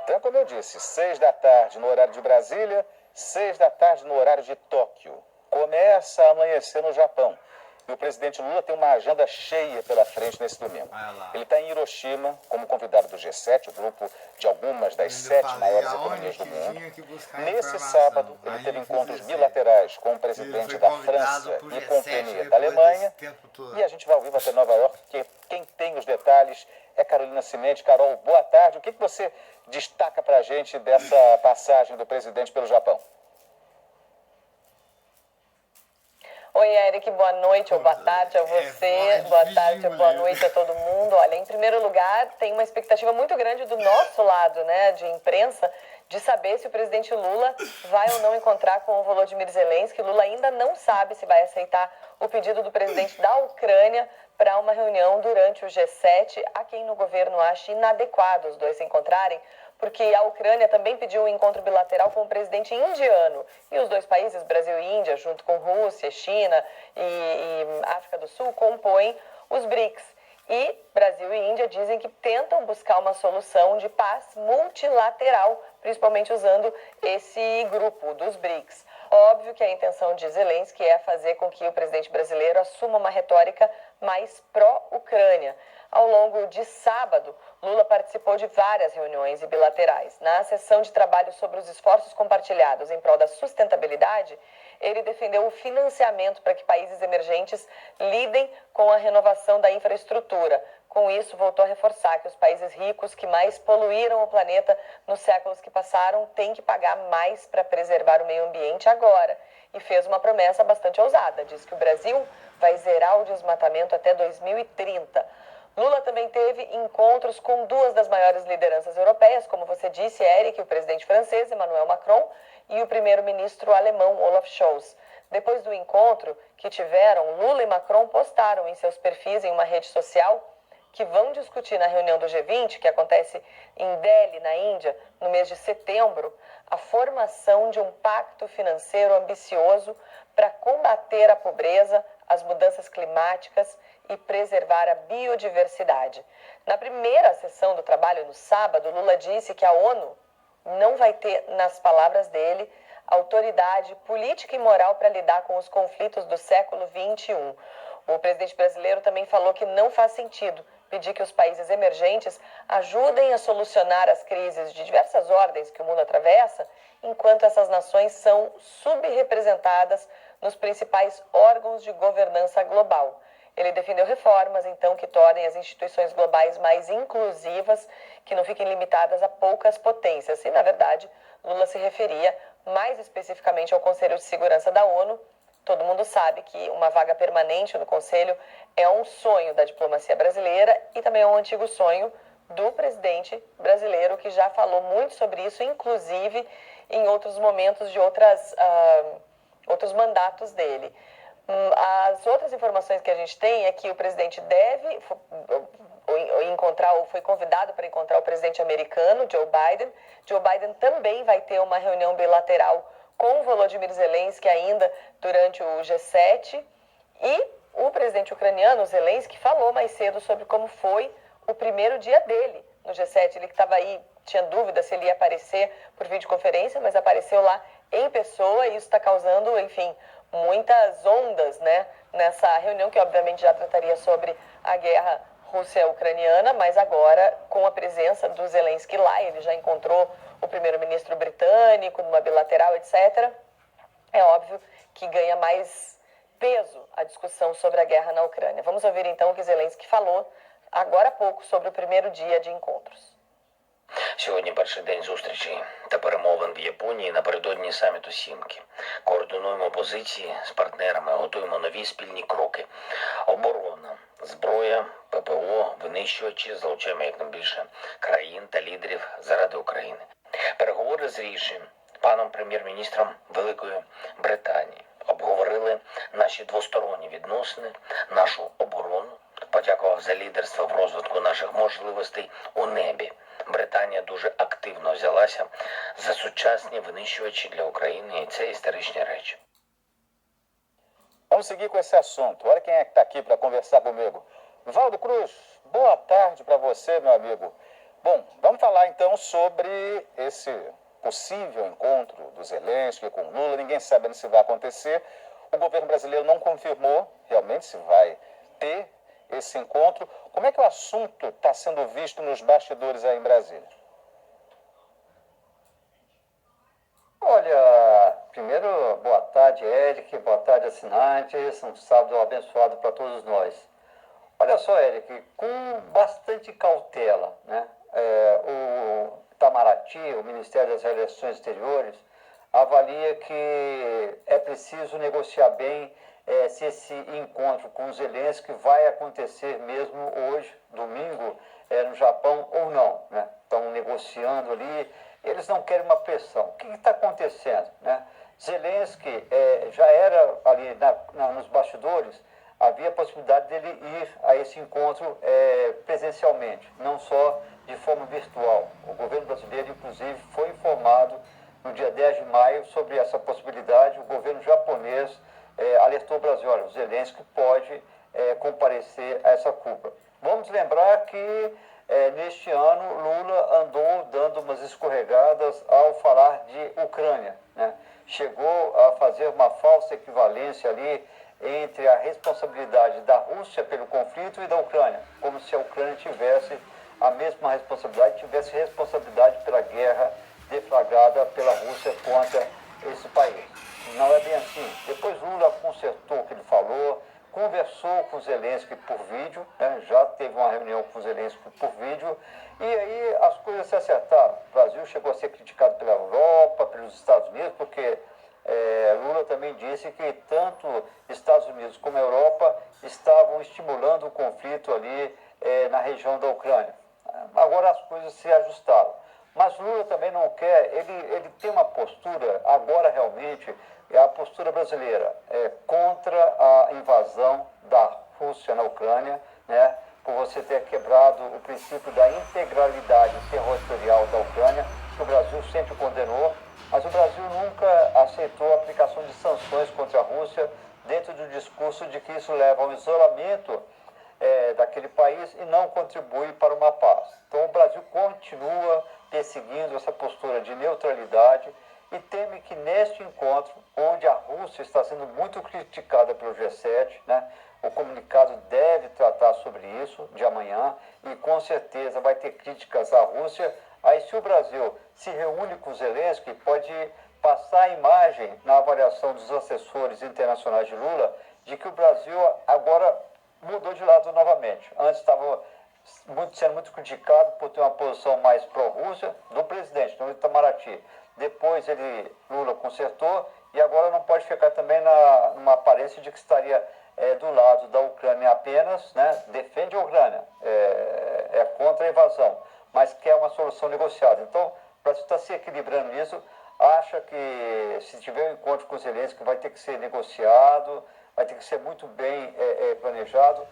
Então, como eu disse, 6 da tarde no horário de Brasília, 6 da tarde no horário de Tóquio. Começa a amanhecer no Japão. E o presidente Lula tem uma agenda cheia pela frente nesse domingo. Ele está em Hiroshima como convidado do G7, o grupo de algumas das 7 maiores economias do mundo. Nesse sábado, ele teve encontros bilaterais com o presidente da França e com o premier da Alemanha. E a gente vai ao vivo até Nova York, porque quem tem os detalhes é Carolina Cimenti. Carol, boa tarde. O que você destaca para a gente dessa passagem do presidente pelo Japão? Oi, Eric, boa noite ou boa tarde a você, boa tarde ou boa noite a todo mundo. Olha, em primeiro lugar, tem uma expectativa muito grande do nosso lado, né, de imprensa, de saber se o presidente Lula vai ou não encontrar com o Volodymyr Zelensky. Lula ainda não sabe se vai aceitar o pedido do presidente da Ucrânia para uma reunião durante o G7. Há quem no governo ache inadequado os dois se encontrarem, porque a Ucrânia também pediu um encontro bilateral com o presidente indiano. E os dois países, Brasil e Índia, junto com Rússia, China e África do Sul, compõem os BRICS. E Brasil e Índia dizem que tentam buscar uma solução de paz multilateral, principalmente usando esse grupo dos BRICS. Óbvio que a intenção de Zelensky é fazer com que o presidente brasileiro assuma uma retórica mais pró-Ucrânia. Ao longo de sábado, Lula participou de várias reuniões bilaterais. Na sessão de trabalho sobre os esforços compartilhados em prol da sustentabilidade, ele defendeu o financiamento para que países emergentes lidem com a renovação da infraestrutura. Com isso, voltou a reforçar que os países ricos que mais poluíram o planeta nos séculos que passaram têm que pagar mais para preservar o meio ambiente agora. E fez uma promessa bastante ousada. Diz que o Brasil vai zerar o desmatamento até 2030. Lula também teve encontros com duas das maiores lideranças europeias, como você disse, Eric, o presidente francês, Emmanuel Macron, e o primeiro-ministro alemão, Olaf Scholz. Depois do encontro que tiveram, Lula e Macron postaram em seus perfis em uma rede social que vão discutir na reunião do G20, que acontece em Delhi, na Índia, no mês de setembro, a formação de um pacto financeiro ambicioso para combater a pobreza, as mudanças climáticas e preservar a biodiversidade. Na primeira sessão do trabalho, no sábado, Lula disse que a ONU não vai ter, nas palavras dele, autoridade política e moral para lidar com os conflitos do século XXI. O presidente brasileiro também falou que não faz sentido pedir que os países emergentes ajudem a solucionar as crises de diversas ordens que o mundo atravessa, enquanto essas nações são subrepresentadas nos principais órgãos de governança global. Ele defendeu reformas, então, que tornem as instituições globais mais inclusivas, que não fiquem limitadas a poucas potências. E, na verdade, Lula se referia mais especificamente ao Conselho de Segurança da ONU. Todo mundo sabe que uma vaga permanente no Conselho é um sonho da diplomacia brasileira e também é um antigo sonho do presidente brasileiro, que já falou muito sobre isso, inclusive em outros momentos de outros mandatos dele. As outras informações que a gente tem é que o presidente deve encontrar, ou foi convidado para encontrar o presidente americano, Joe Biden. Joe Biden também vai ter uma reunião bilateral com o Volodymyr Zelensky ainda durante o G7. E o presidente ucraniano, Zelensky, falou mais cedo sobre como foi o primeiro dia dele no G7. Ele que estava aí, tinha dúvida se ele ia aparecer por videoconferência, mas apareceu lá em pessoa e isso está causando, enfim, muitas ondas, né, nessa reunião que obviamente já trataria sobre a guerra Rússia-Ucraniana, mas agora com a presença do Zelensky lá, ele já encontrou o primeiro-ministro britânico numa bilateral, etc. É óbvio que ganha mais peso a discussão sobre a guerra na Ucrânia. Vamos ouvir então o que Zelensky falou agora há pouco sobre o primeiro dia de encontros. Сьогодні перший день зустрічей та перемовин в Японії напередодні саміту Сімки. Координуємо позиції з партнерами, готуємо нові спільні кроки. Оборона, зброя, ППО, винищувачі, залучаємо якнайбільше країн та лідерів заради України. Переговори з Ріші, паном прем'єр-міністром Великої Британії, обговорили наші двосторонні відносини, нашу оборону, подякував за лідерство в розвитку наших можливостей у небі. Британія дуже активно взялася за сучасні винищувачі для України, і це історичні речі. Vamos seguir com esse assunto. Olha quem é que está aqui para conversar comigo. Valdo Cruz, boa tarde para você, meu amigo. Bom, vamos falar então sobre esse possível encontro do Zelensky com Lula. Ninguém sabe se vai acontecer. O governo brasileiro não confirmou realmente se vai ter esse encontro. Como é que o assunto está sendo visto nos bastidores aí em Brasília? Olha, primeiro, boa tarde, Eric, boa tarde, assinantes. Um sábado abençoado para todos nós. Olha só, Eric, com bastante cautela, né? O Itamaraty, o Ministério das Relações Exteriores, avalia que é preciso negociar bem se esse encontro com o Zelensky vai acontecer mesmo hoje, domingo, no Japão ou não, né? Estão negociando ali, eles não querem uma pressão. O que está acontecendo, né? Zelensky já era ali nos bastidores, havia a possibilidade dele ir a esse encontro presencialmente, não só de forma virtual. O governo brasileiro, inclusive, foi informado no dia 10 de maio sobre essa possibilidade. O governo japonês alertou o Brasil: olha, o Zelensky pode comparecer a essa cúpula. Vamos lembrar que neste ano Lula andou dando umas escorregadas ao falar de Ucrânia, né? Chegou a fazer uma falsa equivalência ali entre a responsabilidade da Rússia pelo conflito e da Ucrânia, como se a Ucrânia tivesse a mesma responsabilidade, tivesse responsabilidade pela guerra deflagrada pela Rússia contra esse país. Não é bem assim. Depois Lula consertou o que ele falou, conversou com Zelensky por vídeo, né? Já teve uma reunião com Zelensky por vídeo, e aí as coisas se acertaram. O Brasil chegou a ser criticado pela Europa, pelos Estados Unidos, porque Lula também disse que tanto Estados Unidos como a Europa estavam estimulando o conflito ali na região da Ucrânia. Agora as coisas se ajustaram. Mas Lula também não quer, ele tem uma postura, agora realmente, a postura brasileira contra a invasão da Rússia na Ucrânia, né, por você ter quebrado o princípio da integralidade territorial da Ucrânia, que o Brasil sempre condenou, mas o Brasil nunca aceitou a aplicação de sanções contra a Rússia, dentro do discurso de que isso leva ao isolamento daquele país e não contribui para uma paz. Então o Brasil continua perseguindo essa postura de neutralidade e teme que neste encontro, onde a Rússia está sendo muito criticada pelo G7, né, o comunicado deve tratar sobre isso de amanhã e com certeza vai ter críticas à Rússia. Aí se o Brasil se reúne com Zelensky, pode passar a imagem na avaliação dos assessores internacionais de Lula de que o Brasil agora mudou de lado novamente. Antes estava sendo muito criticado por ter uma posição mais pró-Rússia do presidente, do Itamaraty. Depois Lula consertou e agora não pode ficar também numa aparência de que estaria do lado da Ucrânia apenas, né? Defende a Ucrânia, é contra a invasão, mas quer uma solução negociada. Então, o Brasil está se equilibrando nisso, acha que se tiver um encontro com o Zelensky vai ter que ser negociado, vai ter que ser muito bem planejado.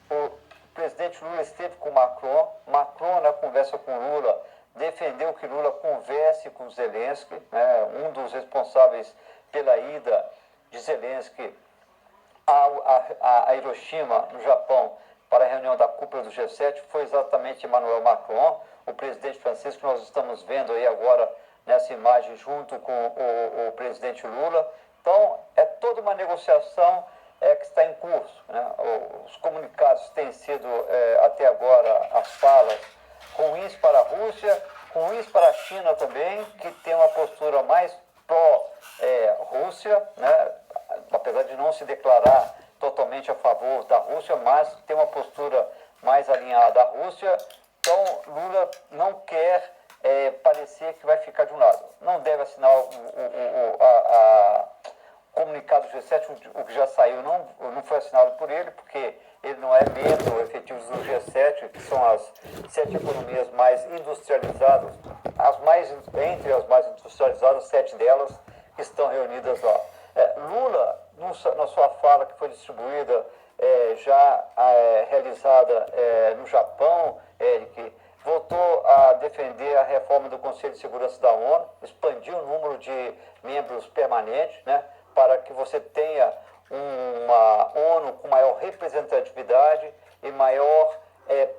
O presidente Lula esteve com Macron, na conversa com Lula, defendeu que Lula converse com Zelensky, né? Um dos responsáveis pela ida de Zelensky a Hiroshima, no Japão, para a reunião da cúpula do G7 foi exatamente Emmanuel Macron, o presidente francês, que nós estamos vendo aí agora nessa imagem junto com o presidente Lula. Então, é toda uma negociação que está em curso, né? Os comunicados têm sido, até agora, as falas ruins para a Rússia, ruins para a China também, que tem uma postura mais pró-Rússia, né? Apesar de não se declarar totalmente a favor da Rússia, mas tem uma postura mais alinhada à Rússia. Então, Lula não quer parecer que vai ficar de um lado. Não deve assinar o comunicado do G7, o que já saiu não foi assinado por ele, porque ele não é membro efetivo do G7, que são as 7 economias mais industrializadas, entre as mais industrializadas, 7 delas estão reunidas lá. Lula, na sua fala que foi distribuída, já realizada no Japão, Eric, voltou a defender a reforma do Conselho de Segurança da ONU, expandiu o número de membros permanentes, né, para que você tenha uma ONU com maior representatividade e maior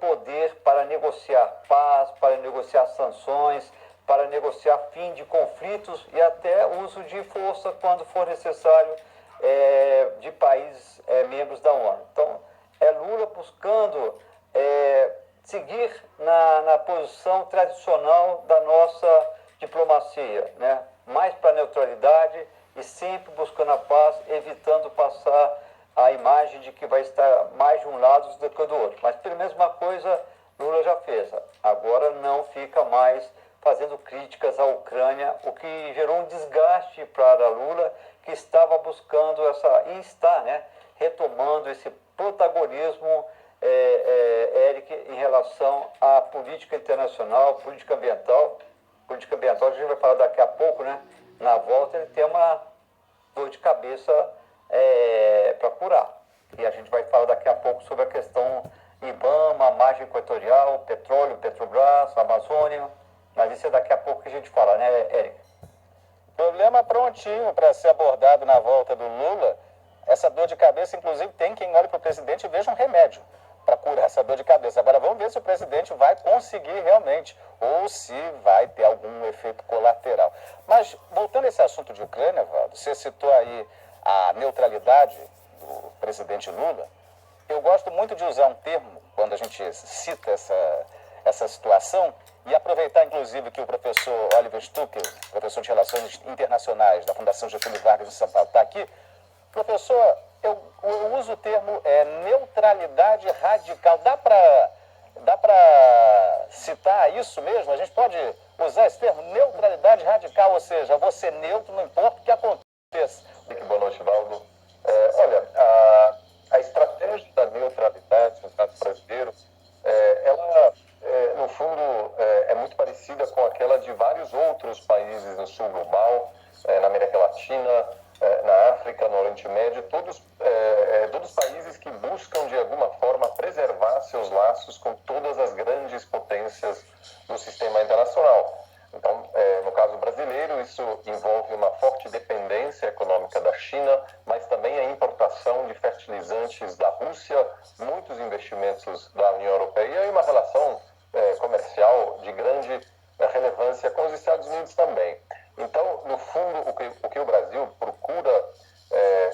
poder para negociar paz, para negociar sanções, para negociar fim de conflitos e até uso de força quando for necessário de países membros da ONU. Então, Lula buscando seguir na posição tradicional da nossa diplomacia, né? Mais para a neutralidade e sempre buscando a paz, evitando passar a imagem de que vai estar mais de um lado do que do outro. Mas pelo menos uma coisa Lula já fez. Agora não fica mais fazendo críticas à Ucrânia, o que gerou um desgaste para Lula, que estava buscando e está, né, retomando esse protagonismo, Eric, em relação à política internacional, política ambiental. Política ambiental a gente vai falar daqui a pouco, né? Na volta ele tem uma dor de cabeça para curar. E a gente vai falar daqui a pouco sobre a questão IBAMA, margem equatorial, petróleo, Petrobras, Amazônia. Mas isso é daqui a pouco que a gente fala, né, Eric? Problema prontinho para ser abordado na volta do Lula. Essa dor de cabeça, inclusive, tem quem olhe para o presidente e veja um remédio para curar essa dor de cabeça. Agora vamos ver se o presidente vai conseguir realmente ou se vai ter algum efeito colateral. Mas voltando a esse assunto de Ucrânia, Valdo, você citou aí a neutralidade do presidente Lula. Eu gosto muito de usar um termo quando a gente cita essa situação e aproveitar, inclusive, que o professor Oliver Stucker, professor de Relações Internacionais da Fundação Getúlio Vargas de São Paulo, está aqui. Professor, eu uso o termo neutralidade radical. Dá para citar isso mesmo? A gente pode usar esse termo, neutralidade radical, ou seja, você neutro, não importa o que aconteça. Boa noite, Valdo. Olha, a estratégia da neutralidade no caso brasileiro, ela, no fundo, é muito parecida com aquela de vários outros países no sul global, na América Latina, na África, no Oriente Médio, todos países que buscam, de alguma forma, preservar seus laços com todas as grandes potências do sistema internacional. Então, no caso brasileiro, isso envolve uma forte dependência econômica da China, mas também a importação de fertilizantes da Rússia, muitos investimentos da União Europeia e uma relação comercial de grande relevância com os Estados Unidos também. Então, no fundo, o que o Brasil procura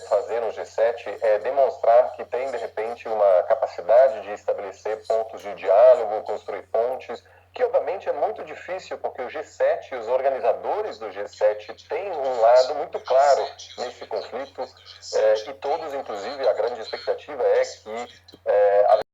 fazer no G7 é demonstrar que tem, de repente, uma capacidade de estabelecer pontos de diálogo, construir pontes, que obviamente é muito difícil, porque o G7 e os organizadores do G7 têm um lado muito claro nesse conflito, e todos, inclusive, a grande expectativa é que